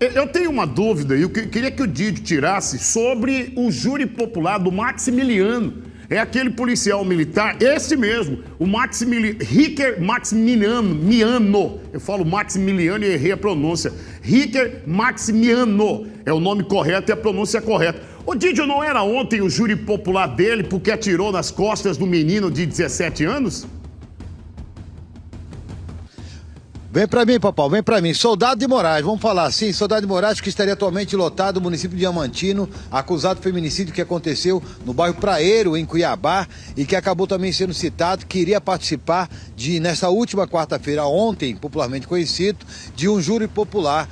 Eu tenho uma dúvida e eu queria que o Didio tirasse sobre o júri popular do Maximiliano. É aquele policial militar, esse mesmo, o Ricker Maximiano. Eu falo Maximiliano e errei a pronúncia. Ricker Maximiano é o nome correto e a pronúncia correta. O Didio não era ontem o júri popular dele porque atirou nas costas do menino de 17 anos? Vem pra mim, Papau, vem pra mim. Soldado de Moraes, vamos falar assim. Soldado de Moraes que estaria atualmente lotado no município de Diamantino, acusado de feminicídio que aconteceu no bairro Praeiro, em Cuiabá, e que acabou também sendo citado, que iria participar nessa última quarta-feira, ontem, popularmente conhecido, de um júri popular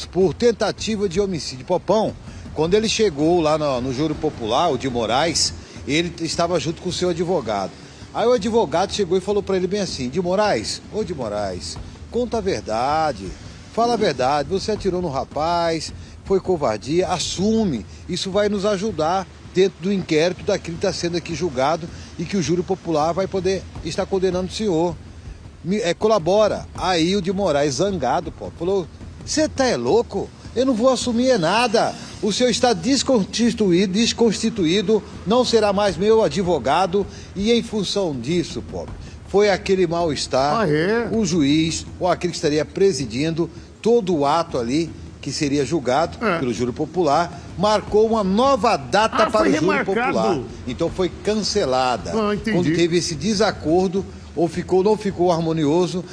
por tentativa de homicídio. Popão, quando ele chegou lá no júri popular, o de Moraes, ele estava junto com o seu advogado. Aí o advogado chegou e falou pra ele bem assim: de Moraes, ô de Moraes, conta a verdade, fala a verdade, você atirou no rapaz, foi covardia, assume, isso vai nos ajudar dentro do inquérito daquilo que está sendo aqui julgado e que o júri popular vai poder estar condenando o senhor. Colabora. Aí o de Moraes, zangado, pô, falou: você tá louco? Eu não vou assumir nada, o senhor está desconstituído, não será mais meu advogado, e em função disso, pô, foi aquele mal-estar, o juiz, ou aquele que estaria presidindo todo o ato ali, que seria julgado pelo júri popular, marcou uma nova data para o júri popular. Então foi cancelada. Quando teve esse desacordo, ou não ficou harmonioso,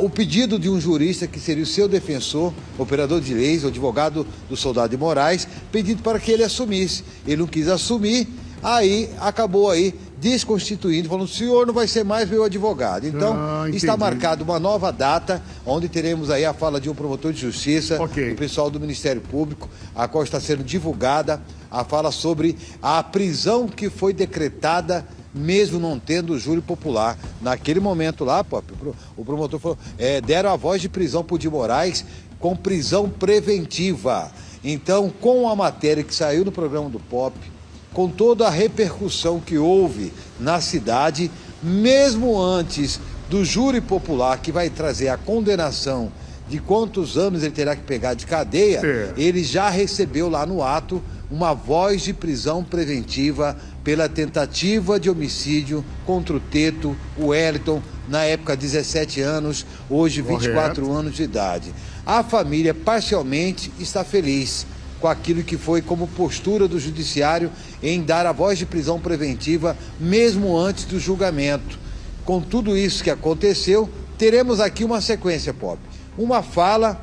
o pedido de um jurista, que seria o seu defensor, operador de leis, o advogado do Soldado de Moraes, pedindo para que ele assumisse. Ele não quis assumir, aí acabou aí desconstituindo, falando: o senhor não vai ser mais meu advogado. Então, está marcada uma nova data, onde teremos aí a fala de um promotor de justiça, do pessoal do Ministério Público, a qual está sendo divulgada a fala sobre a prisão que foi decretada, mesmo não tendo o júri popular. Naquele momento lá, Pop, o promotor falou, deram a voz de prisão para o de Moraes, com prisão preventiva. Então, com a matéria que saiu no programa do Pop, com toda a repercussão que houve na cidade, mesmo antes do júri popular, que vai trazer a condenação de quantos anos ele terá que pegar de cadeia, ele já recebeu lá no ato uma voz de prisão preventiva pela tentativa de homicídio contra o Teto, o Wellington, na época 17 anos, hoje 24 anos de idade. A família parcialmente está feliz com aquilo que foi como postura do judiciário em dar a voz de prisão preventiva mesmo antes do julgamento. Com tudo isso que aconteceu, teremos aqui uma sequência, Pop. Uma fala,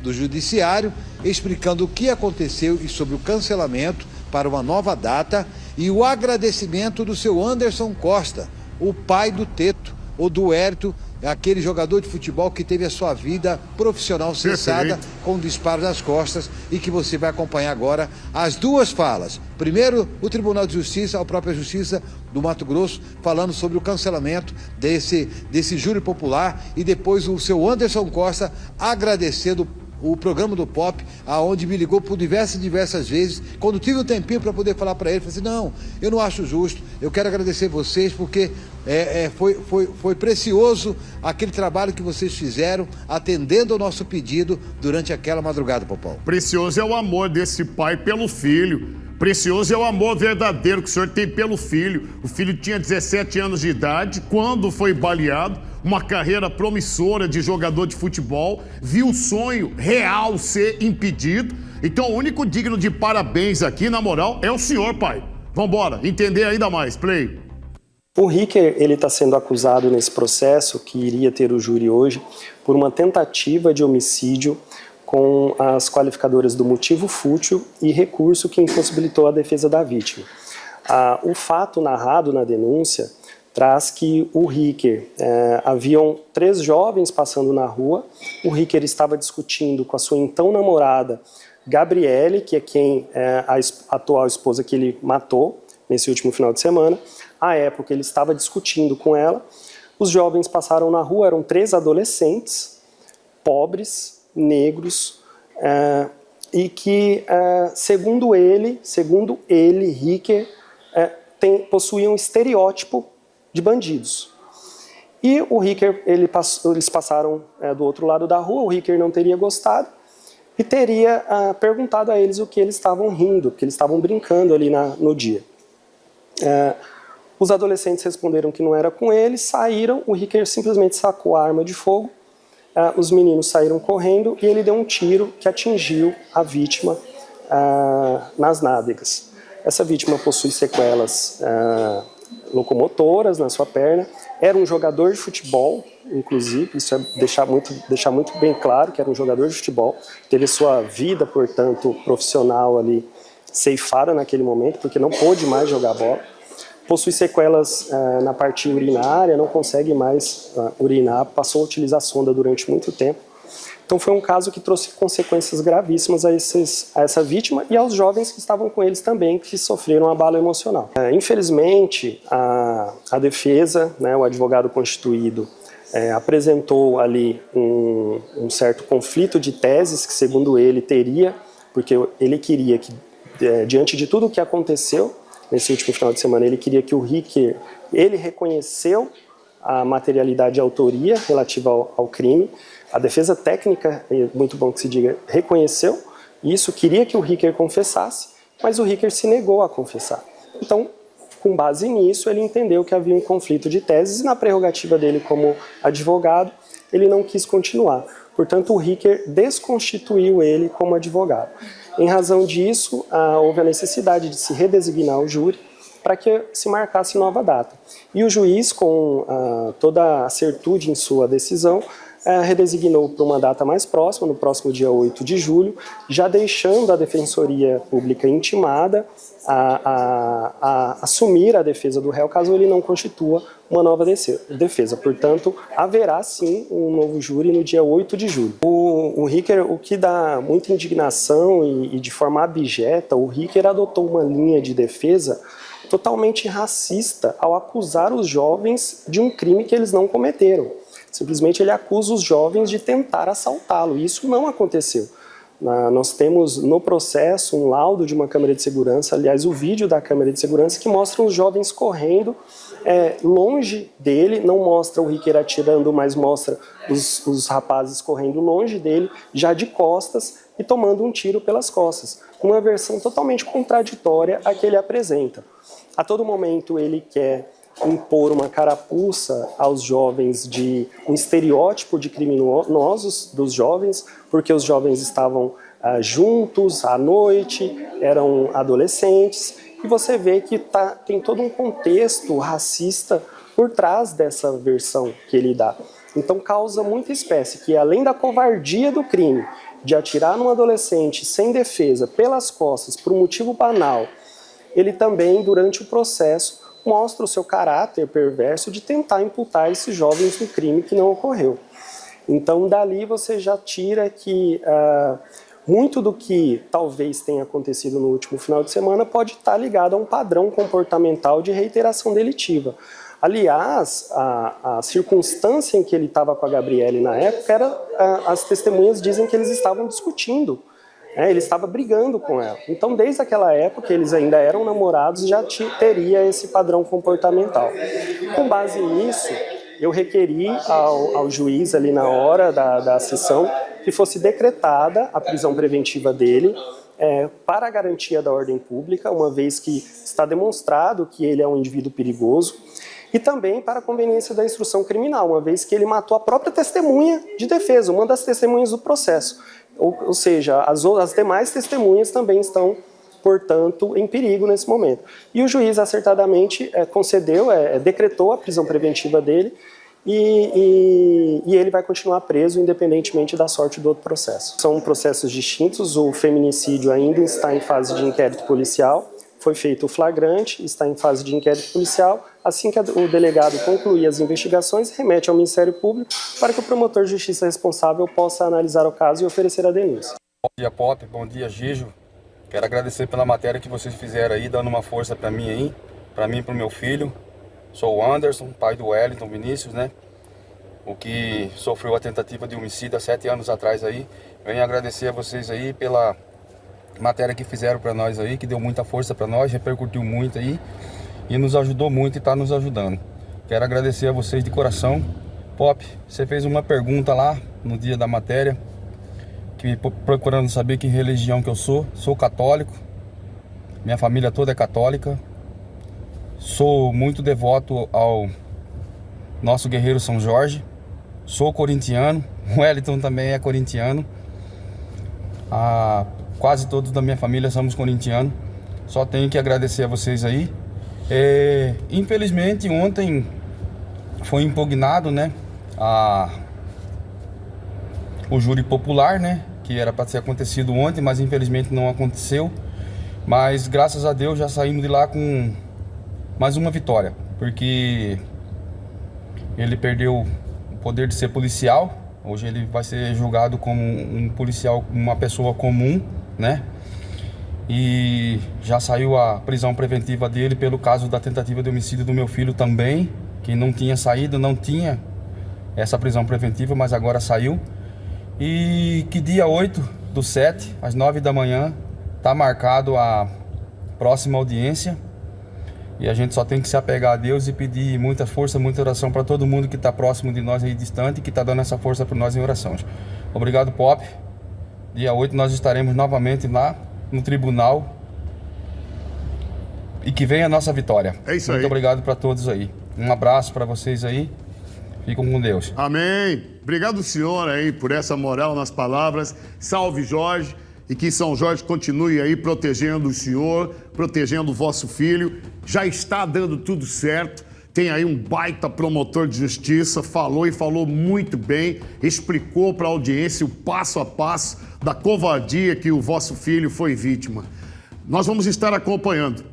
do judiciário explicando o que aconteceu e sobre o cancelamento para uma nova data, e o agradecimento do seu Anderson Costa, o pai do Teto, ou do Hérito, aquele jogador de futebol que teve a sua vida profissional cessada com disparo nas costas, e que você vai acompanhar agora as duas falas. Primeiro, o Tribunal de Justiça, a própria Justiça do Mato Grosso, falando sobre o cancelamento desse júri popular, e depois o seu Anderson Costa agradecendo o programa do Pop, aonde me ligou por diversas vezes. Quando tive um tempinho para poder falar para ele, falei assim: não, eu não acho justo, eu quero agradecer vocês, porque foi precioso aquele trabalho que vocês fizeram, atendendo ao nosso pedido durante aquela madrugada, Popão. Precioso é o amor desse pai pelo filho. Precioso é o amor verdadeiro que o senhor tem pelo filho. O filho tinha 17 anos de idade quando foi baleado, uma carreira promissora de jogador de futebol, viu o sonho real ser impedido. Então o único digno de parabéns aqui, na moral, é o senhor, pai. Vambora, entender ainda mais, play. O Ricker, ele está sendo acusado nesse processo, que iria ter o júri hoje, por uma tentativa de homicídio com as qualificadoras do motivo fútil e recurso que impossibilitou a defesa da vítima. O fato narrado na denúncia traz que o Ricker, haviam 3 jovens passando na rua, o Ricker estava discutindo com a sua então namorada, Gabriele, que é a atual esposa que ele matou nesse último final de semana. À época ele estava discutindo com ela, os jovens passaram na rua, eram 3 adolescentes, pobres, negros, e que, segundo ele, Ricker, possuía um estereótipo de bandidos. E o Ricker, eles passaram do outro lado da rua, o Ricker não teria gostado, e teria perguntado a eles o que eles estavam rindo, porque eles estavam brincando ali no dia. Os adolescentes responderam que não era com eles, saíram, o Ricker simplesmente sacou a arma de fogo, os meninos saíram correndo e ele deu um tiro que atingiu a vítima nas nádegas. Essa vítima possui sequelas locomotoras na sua perna, era um jogador de futebol, inclusive, isso é deixar muito bem claro que era um jogador de futebol, teve sua vida, portanto, profissional ali ceifada naquele momento, porque não pôde mais jogar bola, possui sequelas na parte urinária, não consegue mais urinar, passou a utilizar sonda durante muito tempo. Então foi um caso que trouxe consequências gravíssimas a essa vítima e aos jovens que estavam com eles também, que sofreram abalo emocional. Infelizmente, a defesa, né, o advogado constituído, apresentou ali um certo conflito de teses que, segundo ele, teria, porque ele queria que, diante de tudo o que aconteceu nesse último final de semana, ele queria que o Ricker, ele reconheceu a materialidade e autoria relativa ao crime. A defesa técnica, é muito bom que se diga, reconheceu isso, queria que o Ricker confessasse, mas o Ricker se negou a confessar. Então, com base nisso, ele entendeu que havia um conflito de teses e na prerrogativa dele como advogado, ele não quis continuar. Portanto, o Ricker desconstituiu ele como advogado. Em razão disso, houve a necessidade de se redesignar o júri para que se marcasse nova data. E o juiz, com toda a certude em sua decisão, redesignou para uma data mais próxima, no próximo dia 8 de julho, já deixando a Defensoria Pública intimada a assumir a defesa do réu, caso ele não constitua uma nova defesa. Portanto, haverá sim um novo júri no dia 8 de julho. O Ricker, o que dá muita indignação e de forma abjeta, o Ricker adotou uma linha de defesa totalmente racista ao acusar os jovens de um crime que eles não cometeram. Simplesmente ele acusa os jovens de tentar assaltá-lo, e isso não aconteceu. Nós temos no processo um laudo de uma câmera de segurança, aliás, o vídeo da câmera de segurança, que mostra os jovens correndo longe dele, não mostra o Ricker atirando, mas mostra os rapazes correndo longe dele, já de costas e tomando um tiro pelas costas. Uma versão totalmente contraditória à que ele apresenta. A todo momento ele quer impor uma carapuça aos jovens de um estereótipo de criminosos dos jovens, porque os jovens estavam juntos à noite, eram adolescentes, e você vê que tem todo um contexto racista por trás dessa versão que ele dá. Então causa muita espécie que, além da covardia do crime, de atirar num adolescente sem defesa, pelas costas, por um motivo banal, ele também, durante o processo, mostra o seu caráter perverso de tentar imputar esses jovens um crime que não ocorreu. Então, dali você já tira que muito do que talvez tenha acontecido no último final de semana pode estar ligado a um padrão comportamental de reiteração delitiva. Aliás, a circunstância em que ele estava com a Gabriele na época era, as testemunhas dizem que eles estavam discutindo. Ele estava brigando com ela. Então, desde aquela época, eles ainda eram namorados, já teria esse padrão comportamental. Com base nisso, eu requeri ao juiz ali na hora da sessão que fosse decretada a prisão preventiva dele para a garantia da ordem pública, uma vez que está demonstrado que ele é um indivíduo perigoso, e também para a conveniência da instrução criminal, uma vez que ele matou a própria testemunha de defesa, uma das testemunhas do processo. Ou seja, as demais testemunhas também estão, portanto, em perigo nesse momento. E o juiz acertadamente concedeu, decretou a prisão preventiva dele e ele vai continuar preso independentemente da sorte do outro processo. São processos distintos, o feminicídio ainda está em fase de inquérito policial, foi feito o flagrante, está em fase de inquérito policial. Assim que o delegado concluir as investigações, remete ao Ministério Público para que o promotor de justiça responsável possa analisar o caso e oferecer a denúncia. Bom dia, Pop. Bom dia, Gijo. Quero agradecer pela matéria que vocês fizeram aí, dando uma força para mim aí, para mim e para o meu filho. Sou o Anderson, pai do Wellington Vinícius, né? O que sofreu a tentativa de homicídio há 7 anos atrás aí. Venho agradecer a vocês aí pela matéria que fizeram para nós aí, que deu muita força para nós, repercutiu muito aí e nos ajudou muito e está nos ajudando. Quero agradecer a vocês de coração. Pop, você fez uma pergunta lá no dia da matéria, procurando saber que religião que eu sou. Sou católico, minha família toda é católica. Sou muito devoto ao nosso guerreiro São Jorge. Sou corintiano, o Wellington também é corintiano. Quase todos da minha família somos corintianos. Só tenho que agradecer a vocês aí. Infelizmente ontem foi impugnado, né, o júri popular, né, que era para ter acontecido ontem, mas infelizmente não aconteceu. Mas graças a Deus já saímos de lá com mais uma vitória, porque ele perdeu o poder de ser policial. Hoje ele vai ser julgado como um policial, uma pessoa comum, né? E já saiu a prisão preventiva dele pelo caso da tentativa de homicídio do meu filho também, que não tinha saído, não tinha essa prisão preventiva, mas agora saiu. E que dia 8/7, às 9 da manhã, está marcado a próxima audiência. E a gente só tem que se apegar a Deus e pedir muita força, muita oração para todo mundo que está próximo de nós aí, distante, que está dando essa força para nós em orações. Obrigado, Pop. Dia 8 nós estaremos novamente lá no tribunal. E que venha a nossa vitória. É isso aí. Muito obrigado para todos aí. Um abraço para vocês aí. Ficam com Deus. Amém. Obrigado, senhor, aí, por essa moral nas palavras. Salve, Jorge. E que São Jorge continue aí protegendo o senhor, protegendo o vosso filho. Já está dando tudo certo. Tem aí um baita promotor de justiça, falou e falou muito bem, explicou para a audiência o passo a passo da covardia que o vosso filho foi vítima. Nós vamos estar acompanhando.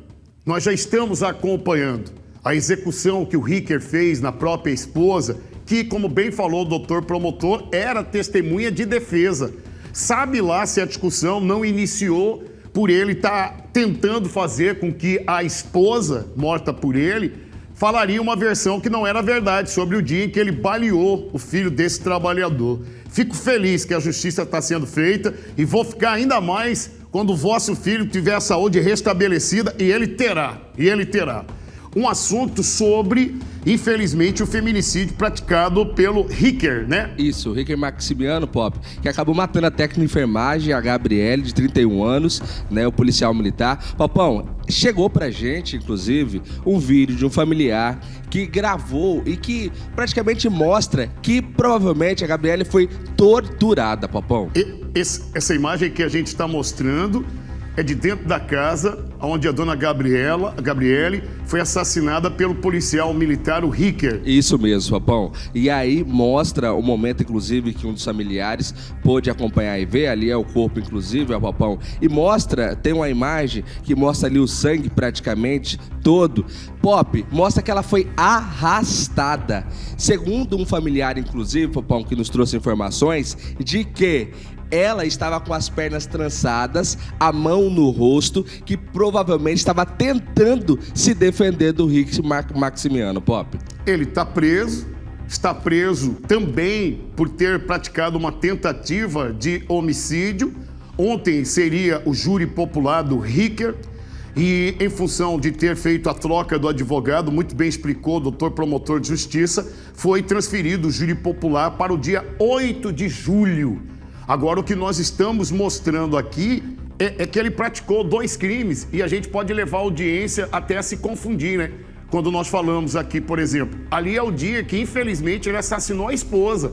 Nós já estamos acompanhando a execução que o Ricker fez na própria esposa, que, como bem falou o doutor promotor, era testemunha de defesa. Sabe lá se a discussão não iniciou por ele estar tentando fazer com que a esposa, morta por ele, falaria uma versão que não era verdade sobre o dia em que ele baleou o filho desse trabalhador. Fico feliz que a justiça está sendo feita e vou ficar ainda mais quando o vosso filho tiver a saúde restabelecida, e ele terá. Um assunto sobre, infelizmente, o feminicídio praticado pelo Ricker, né? Isso, o Ricker Maximiano, Pop, que acabou matando a técnica de enfermagem, a Gabriele, de 31 anos, né, o policial militar. Popão, chegou pra gente, inclusive, um vídeo de um familiar que gravou e que praticamente mostra que provavelmente a Gabriele foi torturada, Popão. Essa imagem que a gente está mostrando é de dentro da casa onde a dona Gabriele foi assassinada pelo policial militar, o Ricker. Isso mesmo, Popão. E aí mostra o momento, inclusive, que um dos familiares pôde acompanhar e ver. Ali é o corpo, inclusive, Popão. E mostra, tem uma imagem que mostra ali o sangue praticamente todo. Pop, mostra que ela foi arrastada. Segundo um familiar, inclusive, Popão, que nos trouxe informações de que ela estava com as pernas trançadas, a mão no rosto, que provavelmente estava tentando se defender do Ricker Maximiano, Pop. Ele está preso também por ter praticado uma tentativa de homicídio. Ontem seria o júri popular do Ricker e, em função de ter feito a troca do advogado, muito bem explicou o doutor promotor de justiça, foi transferido o júri popular para o dia 8 de julho. Agora, o que nós estamos mostrando aqui é que ele praticou 2 crimes e a gente pode levar a audiência até a se confundir, né? Quando nós falamos aqui, por exemplo, ali é o dia que, infelizmente, ele assassinou a esposa.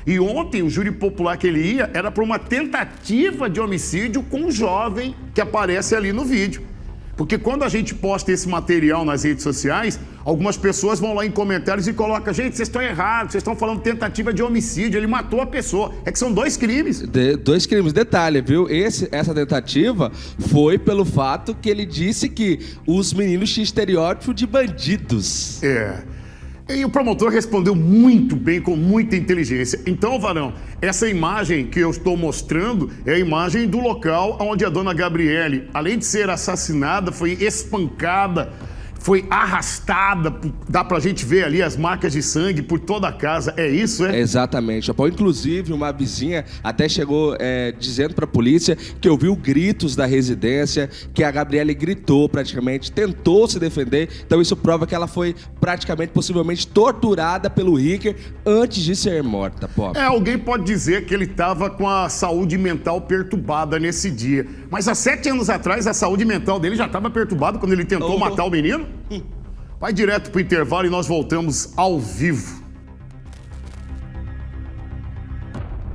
E ontem, o júri popular que ele ia era para uma tentativa de homicídio com um jovem que aparece ali no vídeo. Porque quando a gente posta esse material nas redes sociais, algumas pessoas vão lá em comentários e colocam: gente, vocês estão errados, vocês estão falando tentativa de homicídio, ele matou a pessoa. É que são 2 crimes. 2 crimes. Detalhe, viu? Essa tentativa foi pelo fato que ele disse que os meninos tinham estereótipo de bandidos. E o promotor respondeu muito bem, com muita inteligência. Então, Varão, essa imagem que eu estou mostrando é a imagem do local onde a dona Gabriele, além de ser assassinada, foi espancada, foi arrastada, dá pra gente ver ali as marcas de sangue por toda a casa, é isso, é? Exatamente, Japão. Inclusive, uma vizinha até chegou dizendo pra polícia que ouviu gritos da residência, que a Gabriele gritou praticamente, tentou se defender, então isso prova que ela foi praticamente, possivelmente, torturada pelo Ricker antes de ser morta, Pop. Alguém pode dizer que ele estava com a saúde mental perturbada nesse dia, mas há 7 anos atrás a saúde mental dele já estava perturbada quando ele tentou matar o menino? Vai direto pro intervalo e nós voltamos ao vivo.